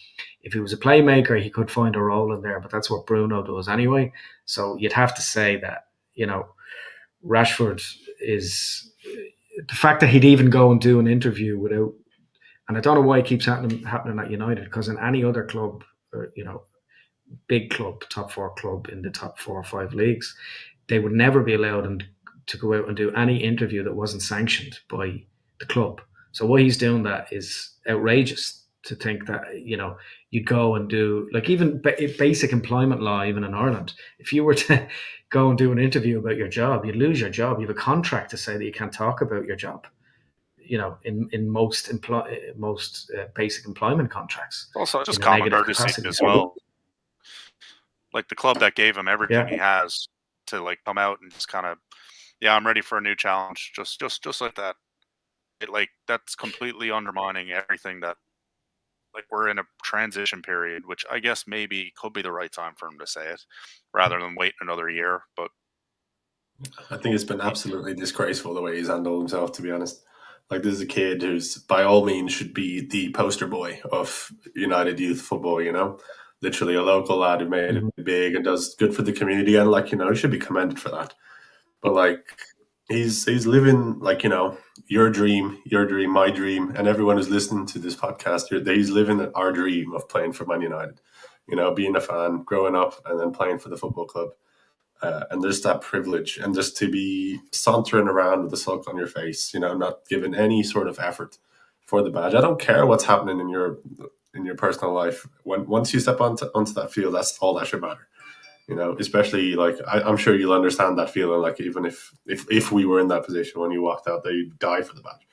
If he was a playmaker, he could find a role in there, but that's what Bruno does anyway. So you'd have to say that, Rashford is the fact that he'd even go and do an interview without, and I don't know why it keeps happening at United, because in any other club, big club, top 4 club in the top 4 or 5 leagues, they would never be allowed to go out and do any interview that wasn't sanctioned by the club. So why he's doing that is outrageous, to think that, you'd go and do, like, even basic employment law, even in Ireland. If you were to go and do an interview about your job, you'd lose your job. You have a contract to say that you can't talk about your job. In most basic employment contracts. Also, just common courtesy as well. Like the club that gave him everything he has to like come out and just kind of, I'm ready for a new challenge. Just like that. That's completely undermining everything that, like, we're in a transition period, which I guess maybe could be the right time for him to say it rather than wait another year. But I think it's been absolutely disgraceful the way he's handled himself, to be honest. Like, this is a kid who's by all means should be the poster boy of United youth football, literally a local lad who made it big and does good for the community, and he should be commended for that. But like, he's living like, your dream, my dream, and everyone who's listening to this podcast, he's living our dream of playing for Man United, being a fan, growing up, and then playing for the football club. And there's that privilege, and just to be sauntering around with a sulk on your face, not giving any sort of effort for the badge. I don't care what's happening in your personal life. Once you step onto that field, that's all that should matter. Especially like I'm sure you'll understand that feeling. Like, even if we were in that position when you walked out there, you'd die for the badge.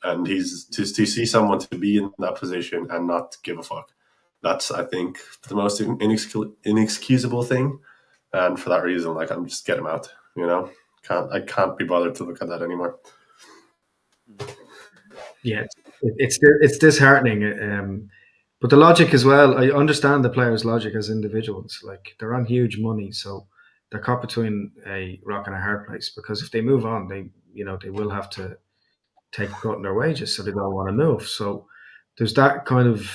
And he's to see someone to be in that position and not give a fuck. That's, I think, the most inexcusable thing. And for that reason, like, I'm just get him out. I can't be bothered to look at that anymore. Yeah, it's disheartening. But the logic as well, I understand the players' logic as individuals. Like, they're on huge money, so they're caught between a rock and a hard place, because if they move on, they will have to take a cut in their wages, so they don't want to move. So there's that kind of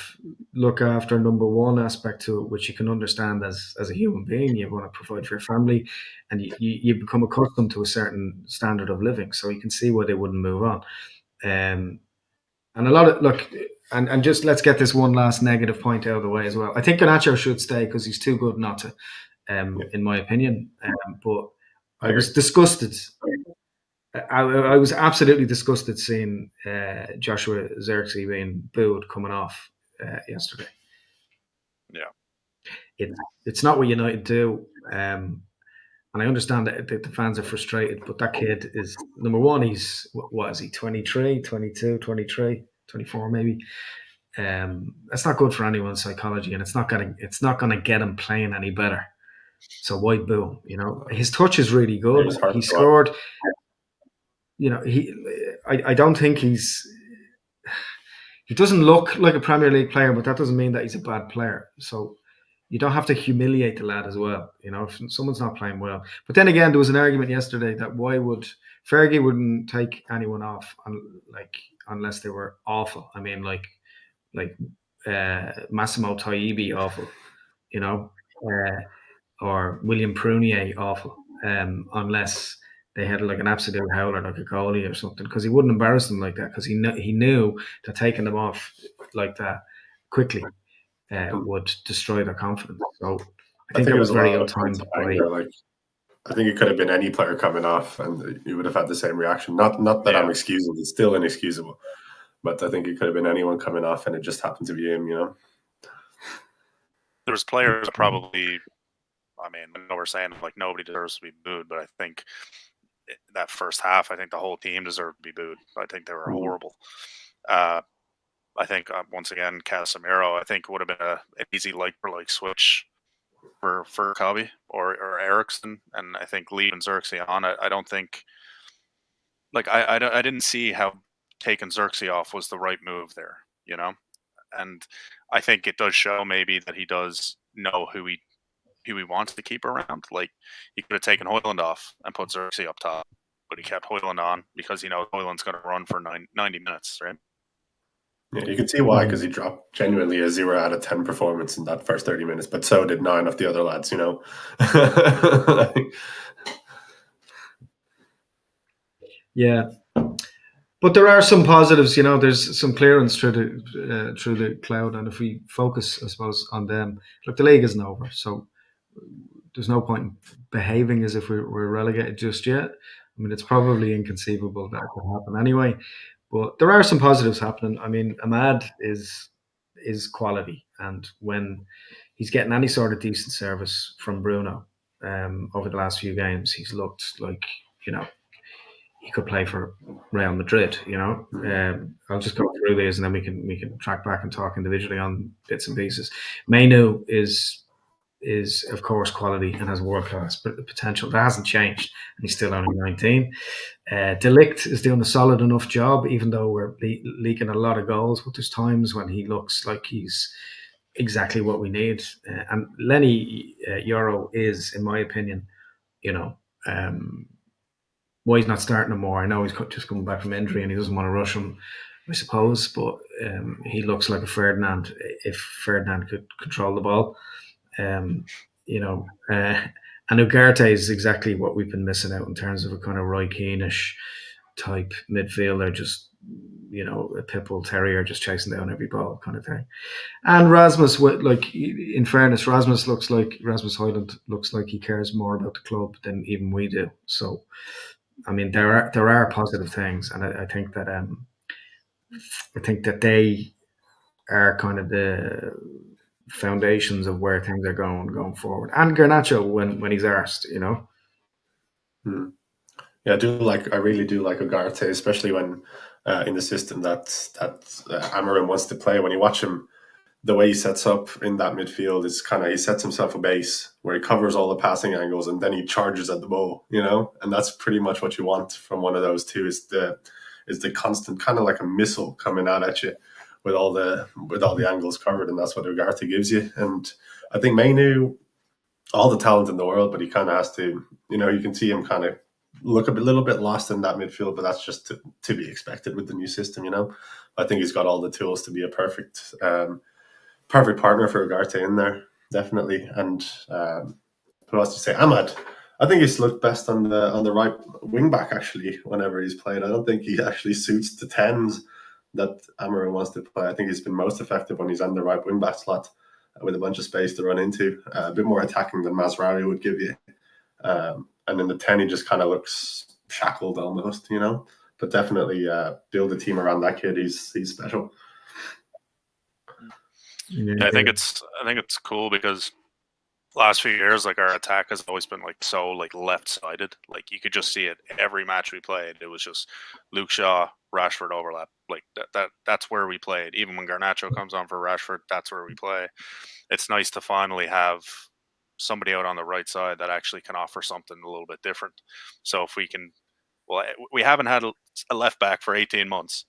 look after number one aspect to it, which you can understand as a human being. You want to provide for your family, and you become accustomed to a certain standard of living, so you can see why they wouldn't move on. And a lot of and just let's get this one last negative point out of the way as well. I think Garnacho should stay because he's too good not to, in my opinion. But I was disgusted. I was absolutely disgusted seeing Joshua Zirkzee being booed coming off yesterday. Yeah, it's not what United do, and I understand that the fans are frustrated. But that kid is, number one, he's what is he, 23, 22, 23, 24 maybe. That's not good for anyone's psychology, and it's not gonna get him playing any better. So why boo him? His touch is really good. He scored. I don't think he doesn't look like a Premier League player, but that doesn't mean that he's a bad player. So you don't have to humiliate the lad as well, if someone's not playing well. But then again, there was an argument yesterday that why would Fergie wouldn't take anyone off unless they were awful. I mean, like Massimo Taibi awful, or William Prunier awful, unless they had like an absolute howler, like a goalie or something, because he wouldn't embarrass them like that, because he knew that taking them off like that quickly would destroy their confidence. So I think it was very ill-timed. I think it could have been any player coming off, and you would have had the same reaction. Not that I'm excusable; it's still inexcusable. But I think it could have been anyone coming off, and it just happened to be him. There was players probably. I mean, I know we're saying like nobody deserves to be booed, but I think that first half, I think the whole team deserved to be booed. I think they were horrible. I think once again, Casemiro, I think would have been an easy like switch for Cobby or Eriksson, and I think leaving Zirkzee on it. I don't think, I didn't see how taking Zirkzee off was the right move there, and I think it does show maybe that he does know who he wants to keep around. Like, he could have taken Højlund off and put Zirkzee up top, but he kept Højlund on because he knows Højlund's going to run for 90 minutes, right? Yeah, you can see why, because he dropped genuinely a 0 out of 10 performance in that first 30 minutes, but so did 9 of the other lads, Yeah, but there are some positives. There's some clearance through the cloud, and if we focus, I suppose, on them, look, the league isn't over, so there's no point in behaving as if we're relegated just yet. I mean, it's probably inconceivable that could happen anyway. But there are some positives happening. I mean, Ahmad is quality, and when he's getting any sort of decent service from Bruno over the last few games, he's looked like, you know, he could play for Real Madrid. You know, I'll just go through these and then we can track back and talk individually on bits and pieces. Mainu is of course quality and has world class potential. That hasn't changed, and he's still only 19. De Ligt is doing a solid enough job, even though we're leaking a lot of goals. But there's times when he looks like he's exactly what we need. And Lenny Euro is, in my opinion, you know, why he's not starting no more. I know he's just coming back from injury and he doesn't want to rush him, I suppose. But he looks like a Ferdinand if Ferdinand could control the ball. You know, and Ugarte is exactly what we've been missing out in terms of a kind of Roy Keane-ish type midfielder, just, you know, a pit bull terrier just chasing down every ball kind of thing. And Rasmus, like, in fairness, Rasmus Højlund looks like he cares more about the club than even we do. So, I mean, there are positive things, and I think that they are kind of the foundations of where things are going forward. And Garnacho when he's arsed, you know. Yeah, I really do like Ugarte, especially when in the system that Amorim wants to play. When you watch him, the way he sets up in that midfield is kind of, he sets himself a base where he covers all the passing angles and then he charges at the ball, you know, and that's pretty much what you want from one of those two, is the constant kind of like a missile coming out at you with all the angles covered, and that's what Ugarte gives you. And I think Mainu, all the talent in the world, but he kind of has to, you know, you can see him kind of look a little bit lost in that midfield, but that's just to be expected with the new system, you know. I think he's got all the tools to be a perfect partner for Ugarte in there, definitely. And who else to say? Ahmad. I think he's looked best on the right wing back, actually, whenever he's played. I don't think he actually suits the 10s that Amorim wants to play. I think he's been most effective when he's on the right wing back slot with a bunch of space to run into, a bit more attacking than Masraoui would give you. And in the 10, he just kind of looks shackled almost, you know. But definitely build a team around that kid. He's special. Yeah, I think it's cool because last few years, like, our attack has always been like so like left-sided. Like, you could just see it every match we played. It was just Luke Shaw, Rashford overlap. Like that's where we played. Even when Garnacho comes on for Rashford, that's where we play. It's nice to finally have somebody out on the right side that actually can offer something a little bit different. So if we can, well, we haven't had a left back for 18 months.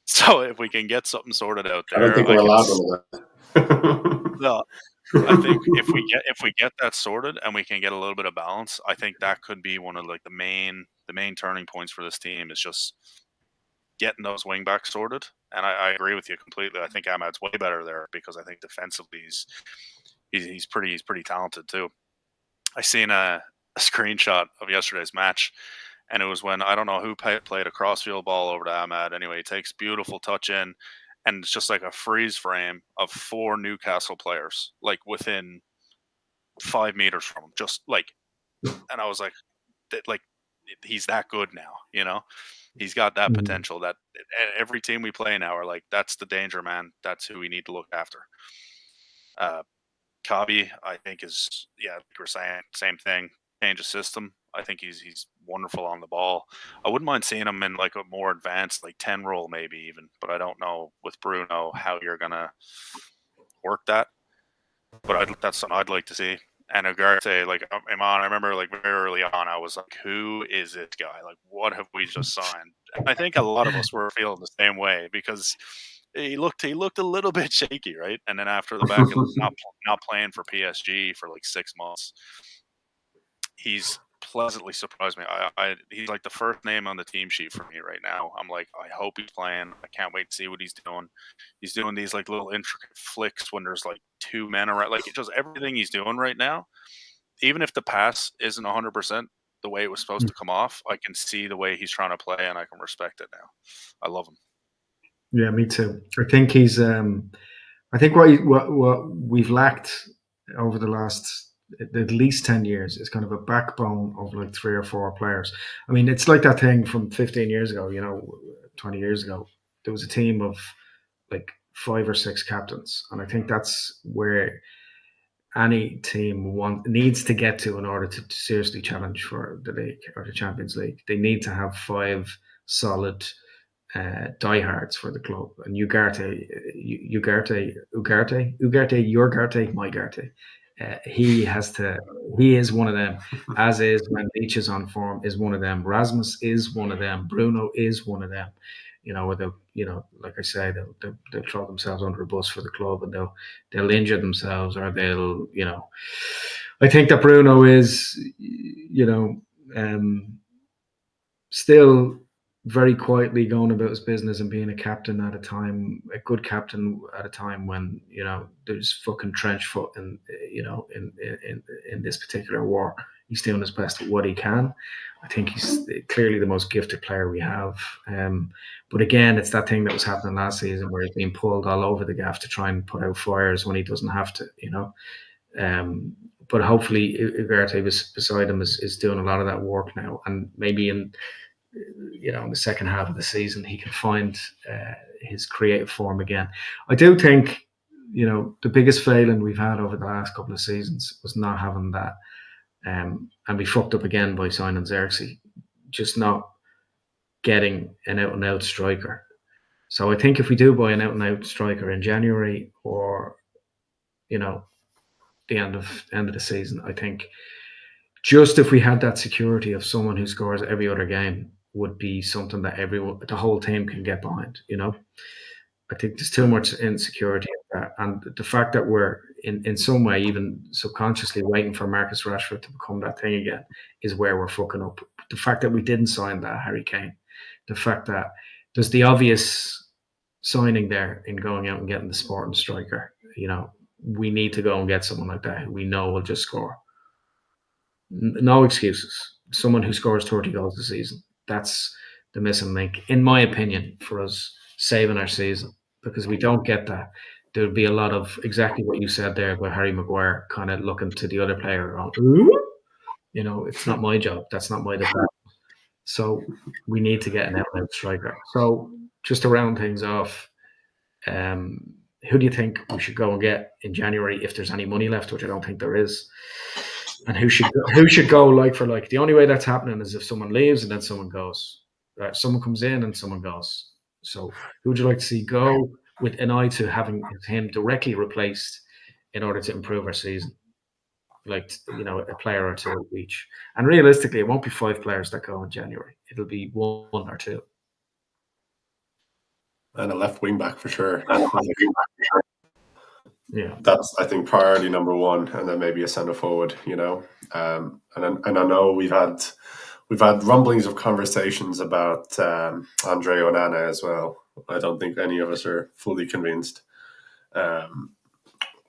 So if we can get something sorted out there, I don't think we're allowed one of that. No, I think if we get that sorted and we can get a little bit of balance, I think that could be one of like the main turning points for this team, is just getting those wing backs sorted. And I agree with you completely. I think Ahmad's way better there because I think defensively he's pretty talented too. I seen a screenshot of yesterday's match, and it was when, I don't know who played a crossfield ball over to Ahmad. Anyway, he takes beautiful touch in, and it's just like a freeze frame of 4 Newcastle players, like within 5 meters from him, just like, and I was like he's that good now, you know. He's got that potential that every team we play now are like, that's the danger man. That's who we need to look after. Kabi, I think, is, yeah, like we're saying, same thing. Change of system. I think he's wonderful on the ball. I wouldn't mind seeing him in like a more advanced, like 10 role maybe even, but I don't know with Bruno how you're gonna work that. But that's something I'd like to see. And Ugarte, like, Iman, I remember like very early on, I was like, who is this guy? Like, what have we just signed? And I think a lot of us were feeling the same way because he looked a little bit shaky, right? And then after the back, not playing for PSG for like 6 months, he's pleasantly surprised me. He's like the first name on the team sheet for me right now. I'm like, I hope he's playing. I can't wait to see what he's doing. He's doing these like little intricate flicks when there's like 2 men around. Like, just everything he's doing right now, even if the pass isn't 100% the way it was supposed to come off, I can see the way he's trying to play and I can respect it now. I love him. Yeah, me too. I think he's I think what we've lacked over the last at least 10 years is kind of a backbone of like 3 or 4 players. I mean, it's like that thing from 15 years ago, 20 years ago. There was a team of like 5 or 6 captains. And I think that's where any team needs to get to in order to seriously challenge for the league or the Champions League. They need to have 5 solid diehards for the club. And Ugarte, my Garte. He is one of them, as is when Licha's on form, is one of them. Rasmus is one of them. Bruno is one of them. Like I say, they'll throw themselves under a bus for the club, and they'll injure themselves, or I think that Bruno is, still very quietly going about his business and being a good captain at a time when there's fucking trench foot in this particular war. He's doing his best at what he can. I think he's clearly the most gifted player we have. But again, it's that thing that was happening last season where he's being pulled all over the gaff to try and put out fires when he doesn't have to. But hopefully, Ugarte beside him is doing a lot of that work now, and maybe in the second half of the season he can find his creative form again. I do think the biggest failing we've had over the last couple of seasons was not having that, and we fucked up again by signing Zirkzee, just not getting an out and out striker. So I think if we do buy an out and out striker in January or the end of the season, I think just if we had that security of someone who scores every other game would be something that the whole team can get behind. I think there's too much insecurity in that, and the fact that we're in some way, even subconsciously, waiting for Marcus Rashford to become that thing again is where we're fucking up. The fact that we didn't sign that Harry Kane, the fact that there's the obvious signing there in going out and getting the sporting striker. We need to go and get someone like that who we know will just score. No excuses. Someone who scores 30 goals a season. That's the missing link, in my opinion, for us saving our season. Because we don't get that, there would be a lot of exactly what you said there about Harry Maguire kind of looking to the other player on, it's not my job. That's not my department. So we need to get an out-and-out striker. So just to round things off, who do you think we should go and get in January if there's any money left, which I don't think there is? And who should go like for like? The only way that's happening is if someone leaves and then someone goes. Someone comes in and someone goes. So who would you like to see go with an eye to having him directly replaced in order to improve our season? Like, a player or 2 each. And realistically, it won't be 5 players that go in January. It'll be 1 or 2. And a left wing back for sure. Yeah, that's I think priority number 1, and then maybe a centre forward. And I know we've had rumblings of conversations about Andre Onana as well. I don't think any of us are fully convinced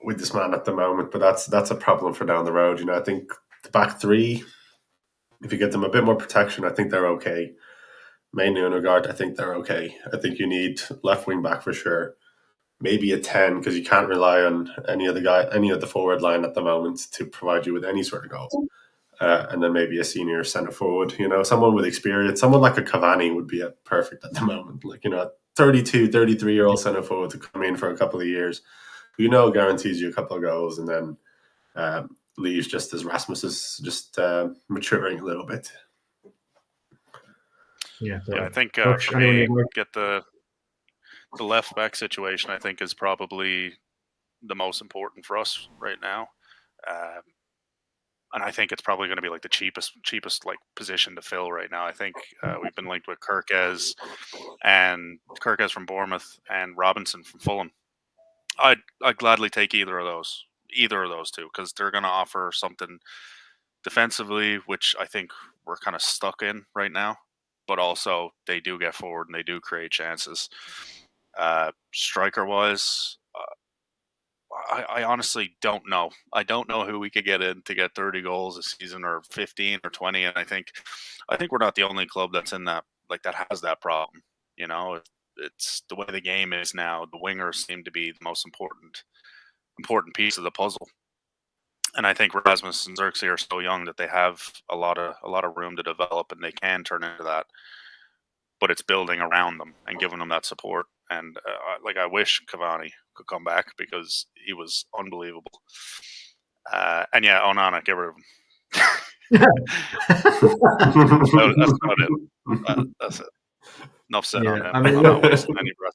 with this man at the moment, but that's a problem for down the road. I think the back 3, if you get them a bit more protection, I think they're okay. Mainly in regard, I think they're okay. I think you need left wing back for sure. Maybe a 10, because you can't rely on any of the forward line at the moment to provide you with any sort of goal. And then maybe a senior centre forward, someone with experience, someone like a Cavani would be perfect at the moment. Like, 32, 33-year-old centre forward to come in for a couple of years, guarantees you a couple of goals, and then leaves just as Rasmus is just maturing a little bit. Yeah, I think for me, get the left back situation, I think, is probably the most important for us right now. And I think it's probably going to be like the cheapest like position to fill right now. I think we've been linked with Kirkez from Bournemouth and Robinson from Fulham. I'd gladly take either of those 2, because they're going to offer something defensively, which I think we're kind of stuck in right now. But also they do get forward and they do create chances. Striker wise, I honestly don't know. I don't know who we could get in to get 30 goals a season, or 15 or 20. And I think we're not the only club that's in that, like, that has that problem. It's the way the game is now. The wingers seem to be the most important piece of the puzzle. And I think Rasmus and Zirkzee are so young that they have a lot of room to develop, and they can turn into that. But it's building around them and giving them that support. And I wish Cavani could come back because he was unbelievable. And yeah, Onana, get rid of him. That's about it. That's it. Enough said on him. I mean, I'm not wasting any breath.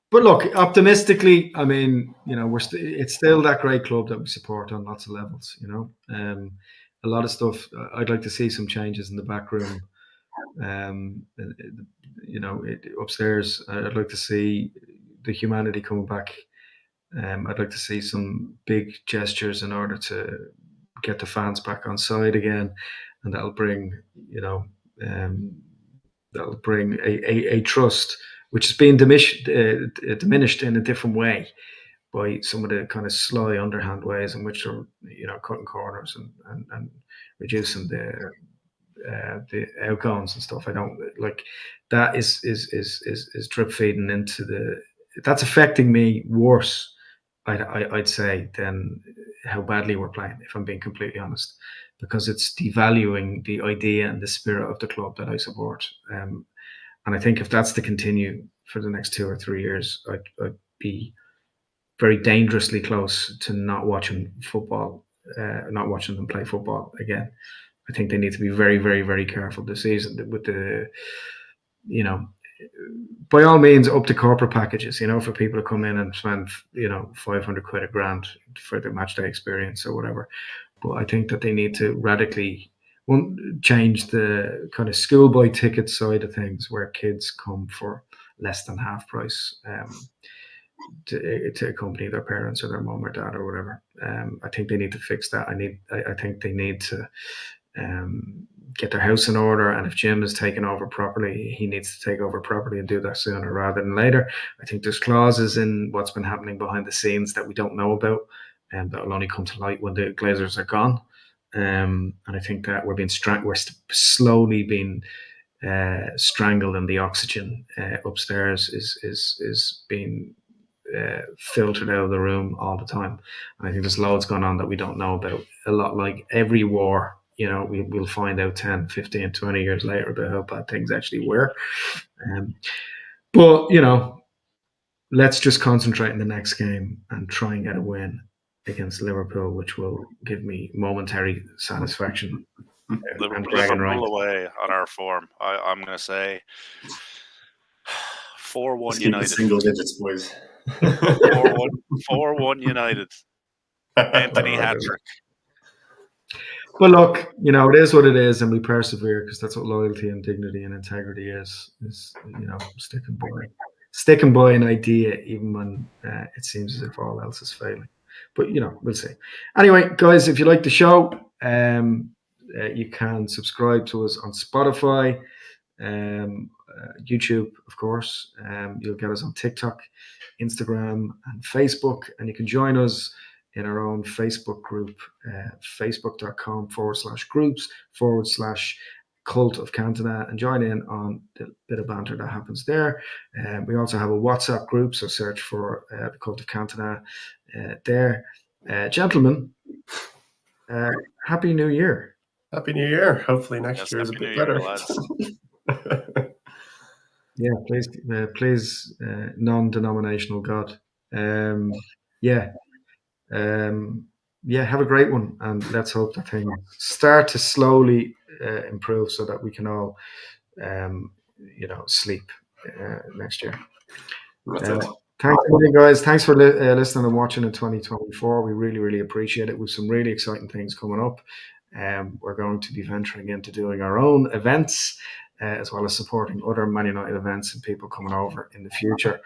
But look, optimistically, I mean, it's still that great club that we support on lots of levels. A lot of stuff. I'd like to see some changes in the back room. Upstairs, I'd like to see the humanity coming back. I'd like to see some big gestures in order to get the fans back on side again, and that'll bring, a trust which is being diminished in a different way by some of the kind of sly underhand ways in which they're cutting corners and reducing the outgoings and stuff. I don't like that is drip feeding into that's affecting me worse. I'd say than how badly we're playing, if I'm being completely honest, because it's devaluing the idea and the spirit of the club that I support. And I think if that's to continue for the next 2 or 3 years, I'd be very dangerously close to not watching football, not watching them play football again. I think they need to be very, very, very careful this season with by all means, up to corporate packages, for people to come in and spend, 500 quid a grand for the match day experience or whatever. But I think that they need to radically change the kind of schoolboy ticket side of things, where kids come for less than half price to accompany their parents or their mom or dad or whatever. I think they need to fix that. I think they need to get their house in order, and if Jim is taking over properly, he needs to take over properly and do that sooner rather than later. I think there's clauses in what's been happening behind the scenes that we don't know about, and that will only come to light when the Glazers are gone. And I think that we're slowly being strangled, and the oxygen upstairs is being filtered out of the room all the time. And I think there's loads going on that we don't know about. A lot like every war, we'll find out 10, 15, 20 years later about how bad things actually were. But, let's just concentrate in the next game and try and get a win against Liverpool, which will give me momentary satisfaction. Liverpool away on our form. I'm going to say 4-1 United. Single digits, boys. 4-1 United. Anthony hat-trick. But look, it is what it is, and we persevere because that's what loyalty and dignity and integrity is sticking by an idea even when it seems as if all else is failing. But we'll see. Anyway, guys, if you like the show, you can subscribe to us on Spotify, YouTube, of course. You'll get us on TikTok, Instagram, and Facebook, and you can join us in our own Facebook group, facebook.com/groups/Cult of Cantona, and join in on the bit of banter that happens there. We also have a WhatsApp group, so search for the Cult of Cantona there. Gentlemen, Happy New Year. Happy New Year. Hopefully next year is a bit better. Yeah, please, non-denominational God. Have a great one, and let's hope that things start to slowly improve so that we can all, sleep next year. Thanks again, guys. Thanks for listening and watching in 2024. We really, really appreciate it. With some really exciting things coming up. We're going to be venturing into doing our own events, as well as supporting other Man United events and people coming over in the future.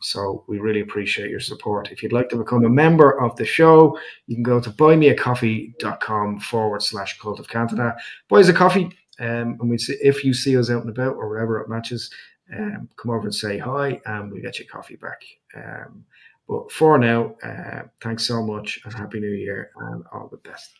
So we really appreciate your support. If you'd like to become a member of the show, you can go to buymeacoffee.com/Cult of Cantona. Buy us a coffee, and if you see us out and about or wherever at matches, come over and say hi, and we'll get you coffee back. But for now, thanks so much, and Happy New Year, and all the best.